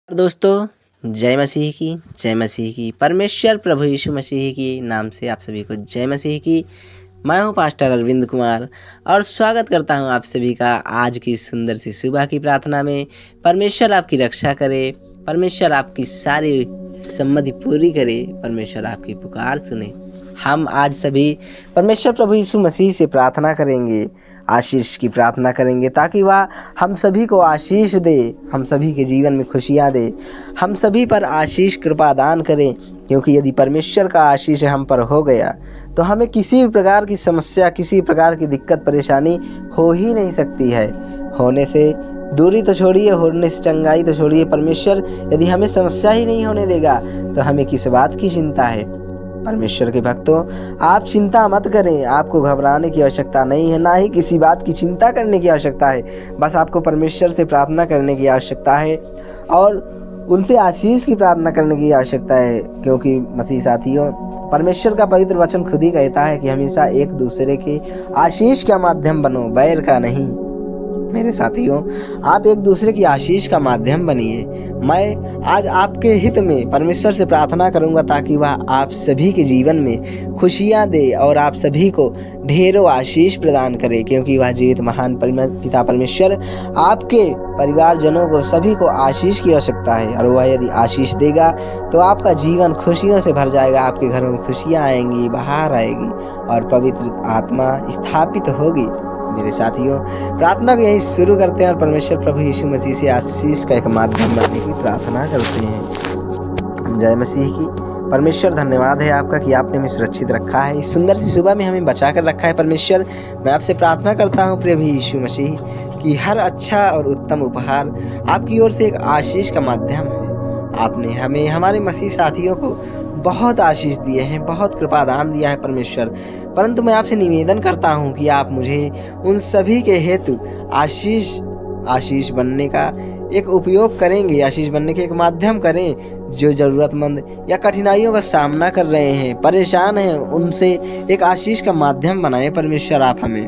दोस्तों, जय मसीह की परमेश्वर प्रभु यीशु मसीह की नाम से आप सभी को जय मसीह की। मैं हूं पास्टर अरविंद कुमार और स्वागत करता हूं आप सभी का आज की सुंदर सी सुबह की प्रार्थना में। परमेश्वर आपकी रक्षा करे, परमेश्वर आपकी सारी सम्मति पूरी करे, परमेश्वर आपकी पुकार सुने। हम आज सभी परमेश्वर प्रभु यीशु मसीह से प्रार्थना करेंगे, आशीष की प्रार्थना करेंगे ताकि वह हम सभी को आशीष दे, हम सभी के जीवन में खुशियाँ दे, हम सभी पर आशीष कृपा दान करें। क्योंकि यदि परमेश्वर का आशीष हम पर हो गया तो हमें किसी भी प्रकार की समस्या, किसी प्रकार की दिक्कत परेशानी हो ही नहीं सकती है। होने से दूरी तो छोड़िए, होने से चंगाई तो छोड़िए। परमेश्वर यदि हमें समस्या ही नहीं होने देगा तो हमें किस बात की चिंता है। परमेश्वर के भक्तों, आप चिंता मत करें, आपको घबराने की आवश्यकता नहीं है, ना ही किसी बात की चिंता करने की आवश्यकता है। बस आपको परमेश्वर से प्रार्थना करने की आवश्यकता है और उनसे आशीष की प्रार्थना करने की आवश्यकता है। क्योंकि मसीह साथियों, परमेश्वर का पवित्र वचन खुद ही कहता है कि हमेशा एक दूसरे के आशीष का माध्यम बनो, बैर का नहीं। मेरे साथियों, आप एक दूसरे की आशीष का माध्यम बनिए। मैं आज आपके हित में परमेश्वर से प्रार्थना करूंगा ताकि वह आप सभी के जीवन में खुशियां दे और आप सभी को ढेरों आशीष प्रदान करे। क्योंकि वह जीवित महान पिता परमेश्वर आपके परिवारजनों को सभी को आशीष की आवश्यकता है। और वह यदि आशीष देगा तो आपका जीवन खुशियों से भर जाएगा, आपके घरों में खुशियाँ आएंगी, बहार आएगी और पवित्र आत्मा स्थापित होगी। मेरे साथियों, प्रार्थना को यही शुरू करते हैं और परमेश्वर प्रभु यीशु मसीह से आशीष का एक माध्यम बनने की प्रार्थना करते हैं। जय मसीह की। परमेश्वर, धन्यवाद है आपका कि आपने हमें सुरक्षित रखा है, इस सुंदर सी सुबह में हमें बचा कर रखा है। परमेश्वर, मैं आपसे प्रार्थना करता हूँ प्रभु यीशु मसीह कि हर अच्छा और उत्तम उपहार आपकी ओर से एक आशीष का माध्यम है। आपने हमें, हमारे मसीह साथियों को बहुत आशीष दिए हैं, बहुत कृपा दान दिया है परमेश्वर। परंतु मैं आपसे निवेदन करता हूं कि आप मुझे उन सभी के हेतु आशीष बनने का एक उपयोग करेंगे, आशीष बनने के एक माध्यम करें। जो ज़रूरतमंद या कठिनाइयों का सामना कर रहे हैं, परेशान हैं, उनसे एक आशीष का माध्यम बनाएं। परमेश्वर, आप हमें,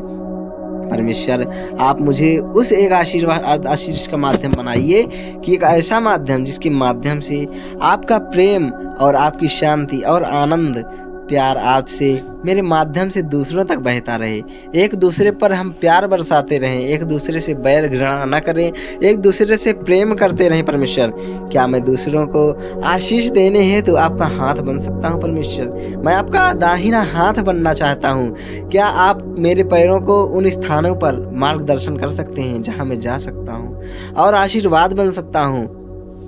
परमेश्वर आप मुझे उस एक आशीष का माध्यम बनाइए कि एक ऐसा माध्यम जिसके माध्यम से आपका प्रेम और आपकी शांति और आनंद, प्यार आपसे मेरे माध्यम से दूसरों तक बहता रहे। एक दूसरे पर हम प्यार बरसाते रहें, एक दूसरे से बैर घृणा न करें, एक दूसरे से प्रेम करते रहें। परमेश्वर, क्या मैं दूसरों को आशीष देने हेतु आपका हाथ बन सकता हूँ? परमेश्वर, मैं आपका दाहिना हाथ बनना चाहता हूँ। क्या आप मेरे पैरों को उन स्थानों पर मार्गदर्शन कर सकते हैं जहाँ मैं जा सकता हूँ और आशीर्वाद बन सकता हूँ?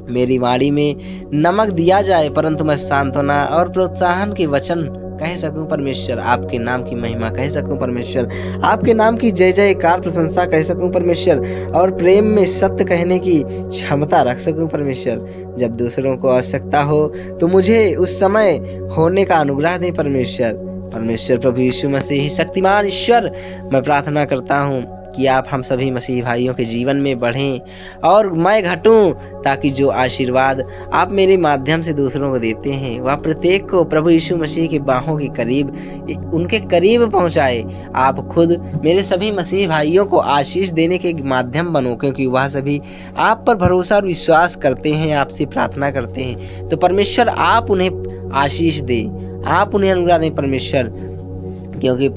मेरी वाणी में नमक दिया जाए परंतु मैं सांत्वना और प्रोत्साहन के वचन कह सकूं। परमेश्वर, आपके नाम की महिमा कह सकूं। परमेश्वर, आपके नाम की जय जयकार प्रशंसा कह सकूं। परमेश्वर, और प्रेम में सत्य कहने की क्षमता रख सकूं। परमेश्वर, जब दूसरों को आवश्यकता हो तो मुझे उस समय होने का अनुग्रह दें। परमेश्वर प्रभु यीशु मसीह शक्तिमान ईश्वर, मैं प्रार्थना करता हूँ कि आप हम सभी मसीह भाइयों के जीवन में बढ़ें और मैं घटूं, ताकि जो आशीर्वाद आप मेरे माध्यम से दूसरों को देते हैं वह प्रत्येक को प्रभु यीशु मसीह की बाहों के करीब, उनके करीब पहुंचाए। आप खुद मेरे सभी मसीह भाइयों को आशीष देने के माध्यम बनो, क्योंकि वह सभी आप पर भरोसा और विश्वास करते हैं, आपसे प्रार्थना करते हैं। तो परमेश्वर, आप उन्हें आशीष दें, आप उन्हें अनुग्रह दें। परमेश्वर, क्योंकि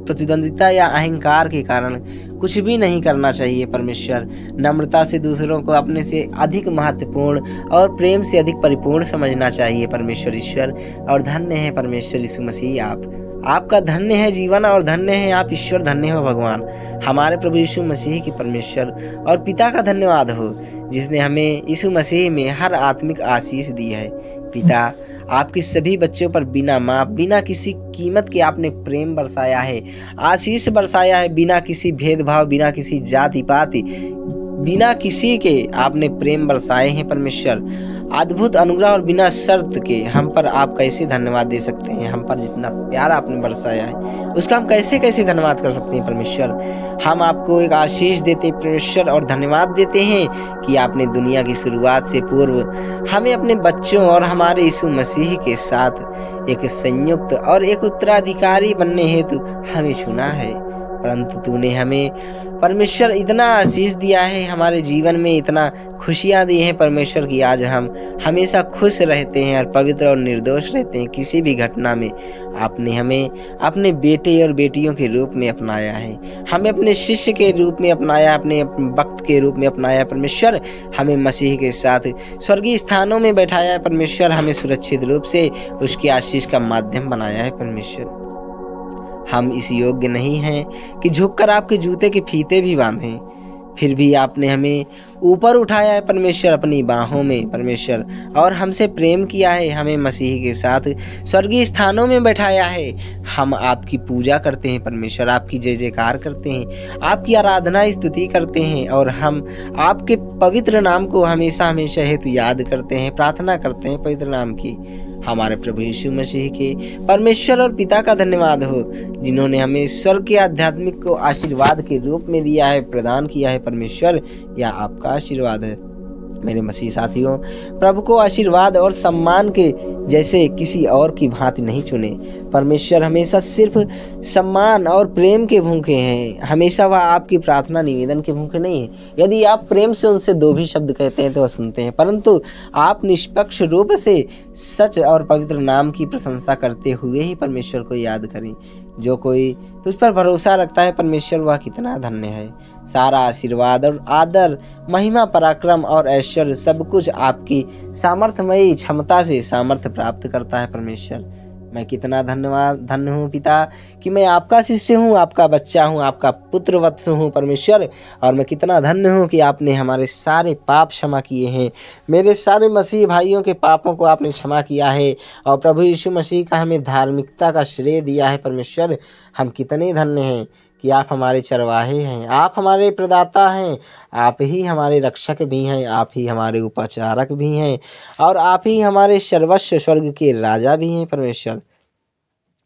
प्रतिद्वंदिता या अहंकार के कारण कुछ भी नहीं करना चाहिए। परमेश्वर, नम्रता से दूसरों को अपने से अधिक महत्वपूर्ण और प्रेम से अधिक परिपूर्ण समझना चाहिए। परमेश्वर ईश्वर, और धन्य है परमेश्वर यीशु मसीह, आपका धन्य है जीवन और धन्य है आप ईश्वर, धन्य हो भगवान हमारे प्रभु यीशु मसीह की परमेश्वर और पिता का धन्यवाद हो जिसने हमें यीशु मसीह में हर आत्मिक आशीष दी है। पिता, आपके सभी बच्चों पर बिना माप, बिना किसी कीमत के आपने प्रेम बरसाया है, आशीष बरसाया है। बिना किसी भेदभाव, बिना किसी जाति पाति, बिना किसी के आपने प्रेम बरसाए हैं। परमेश्वर, अद्भुत अनुग्रह और बिना शर्त के हम पर आप कैसे धन्यवाद दे सकते हैं? हम पर जितना प्यार आपने बरसाया है उसका हम कैसे कैसे धन्यवाद कर सकते हैं? परमेश्वर, हम आपको एक आशीष देते हैं परमेश्वर और धन्यवाद देते हैं कि आपने दुनिया की शुरुआत से पूर्व हमें अपने बच्चों और हमारे यीशु मसीह के साथ एक संयुक्त और एक उत्तराधिकारी बनने हेतु हमें चुना है। परंतु तूने हमें परमेश्वर इतना आशीष दिया है, हमारे जीवन में इतना खुशियाँ दी हैं परमेश्वर की, आज हम हमेशा खुश रहते हैं और पवित्र और निर्दोष रहते हैं। किसी भी घटना में आपने हमें अपने बेटे और बेटियों के रूप में अपनाया है, हमें अपने शिष्य के रूप में अपनाया, अपने भक्त के रूप में अपनाया परमेश्वर। हमें मसीह के साथ स्वर्गीय स्थानों में बैठाया है परमेश्वर, हमें सुरक्षित रूप से उसकी आशीष का माध्यम बनाया है परमेश्वर। हम इस योग्य नहीं हैं कि झुककर आपके जूते के फीते भी बांधें, फिर भी आपने हमें ऊपर उठाया है परमेश्वर अपनी बाहों में परमेश्वर, और हमसे प्रेम किया है, हमें मसीह के साथ स्वर्गीय स्थानों में बैठाया है। हम आपकी पूजा करते हैं परमेश्वर, आपकी जय जयकार करते हैं, आपकी आराधना स्तुति करते हैं, और हम आपके पवित्र नाम को हमेशा हमेशा हेतु याद करते हैं, प्रार्थना करते हैं पवित्र नाम की। हमारे प्रभु यीशु मसीह के परमेश्वर और पिता का धन्यवाद हो, जिन्होंने हमें स्वर्ग के आध्यात्मिक को आशीर्वाद के रूप में दिया है, प्रदान किया है परमेश्वर। यह आपका आशीर्वाद है मेरे मसीह साथियों। प्रभु को आशीर्वाद और सम्मान के जैसे किसी और की भांति नहीं चुने। परमेश्वर हमेशा सिर्फ सम्मान और प्रेम के भूखे हैं, हमेशा वह आपकी प्रार्थना निवेदन के भूखे नहीं है। यदि आप प्रेम से उनसे दो भी शब्द कहते हैं तो वह सुनते हैं, परंतु आप निष्पक्ष रूप से सच और पवित्र नाम की प्रशंसा करते हुए ही परमेश्वर को याद करें। जो कोई तुझ पर भरोसा रखता है परमेश्वर, वह कितना धन्य है। सारा आशीर्वाद और आदर, महिमा, पराक्रम और ऐश्वर्य सब कुछ आपकी सामर्थ्यमयी क्षमता से सामर्थ्य प्राप्त करता है परमेश्वर। मैं कितना धन्य हूँ पिता कि मैं आपका शिष्य हूँ, आपका बच्चा हूँ, आपका पुत्र वत्स हूँ परमेश्वर। और मैं कितना धन्य हूँ कि आपने हमारे सारे पाप क्षमा किए हैं, मेरे सारे मसीह भाइयों के पापों को आपने क्षमा किया है, और प्रभु यीशु मसीह का हमें धार्मिकता का श्रेय दिया है परमेश्वर। हम कितने धन्य हैं कि आप हमारे चरवाहे हैं, आप हमारे प्रदाता हैं, आप ही हमारे रक्षक भी हैं, आप ही हमारे उपचारक भी हैं, और आप ही हमारे सर्वस्व स्वर्ग के राजा भी हैं परमेश्वर।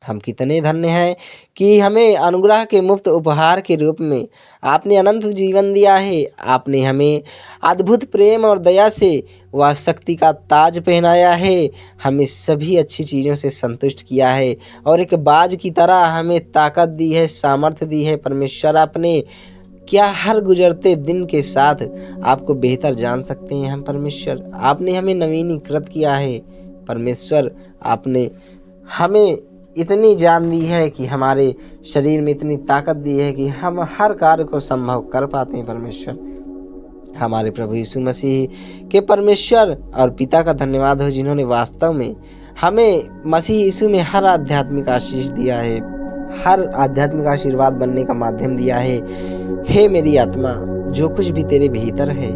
हम कितने धन्य हैं कि हमें अनुग्रह के मुफ्त उपहार के रूप में आपने अनंत जीवन दिया है। आपने हमें अद्भुत प्रेम और दया से वह शक्ति का ताज पहनाया है, हमें सभी अच्छी चीज़ों से संतुष्ट किया है, और एक बाज की तरह हमें ताकत दी है, सामर्थ्य दी है परमेश्वर। आपने क्या हर गुजरते दिन के साथ आपको बेहतर जान सकते हैं हम परमेश्वर। आपने हमें नवीनीकृत किया है परमेश्वर। आपने हमें इतनी जान दी है कि हमारे शरीर में इतनी ताकत दी है कि हम हर कार्य को संभव कर पाते हैं परमेश्वर। हमारे प्रभु यीशु मसीह के परमेश्वर और पिता का धन्यवाद हो, जिन्होंने वास्तव में हमें मसीह यीशु में हर आध्यात्मिक आशीष दिया है, हर आध्यात्मिक आशीर्वाद बनने का माध्यम दिया है। हे मेरी आत्मा, जो कुछ भी तेरे भीतर है,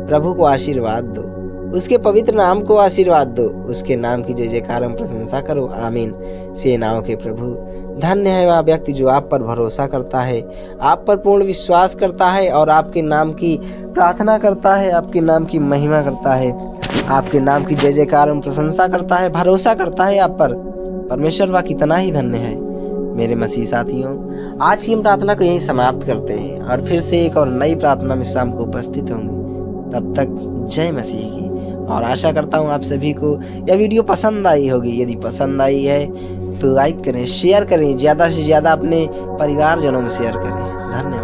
प्रभु को आशीर्वाद दो, उसके पवित्र नाम को आशीर्वाद दो, उसके नाम की जय जयकार हम प्रशंसा करो। आमीन। सेनाओं के प्रभु, धन्य है वह व्यक्ति जो आप पर भरोसा करता है, आप पर पूर्ण विश्वास करता है, और आपके नाम की प्रार्थना करता है, आपके नाम की महिमा करता है, आपके नाम की जय जयकार हम प्रशंसा करता है, भरोसा करता है आप पर। परमेश्वर वह कितना ही धन्य है मेरे मसीह साथियों। आज की हम प्रार्थना को यहीं समाप्त करते हैं, और फिर से एक और नई प्रार्थना में शाम को उपस्थित होंगे। तब तक जय मसीह की। और आशा करता हूँ आप सभी को यह वीडियो पसंद आई होगी। यदि पसंद आई है तो लाइक करें, शेयर करें, ज़्यादा से ज़्यादा अपने परिवारजनों में शेयर करें। धन्यवाद।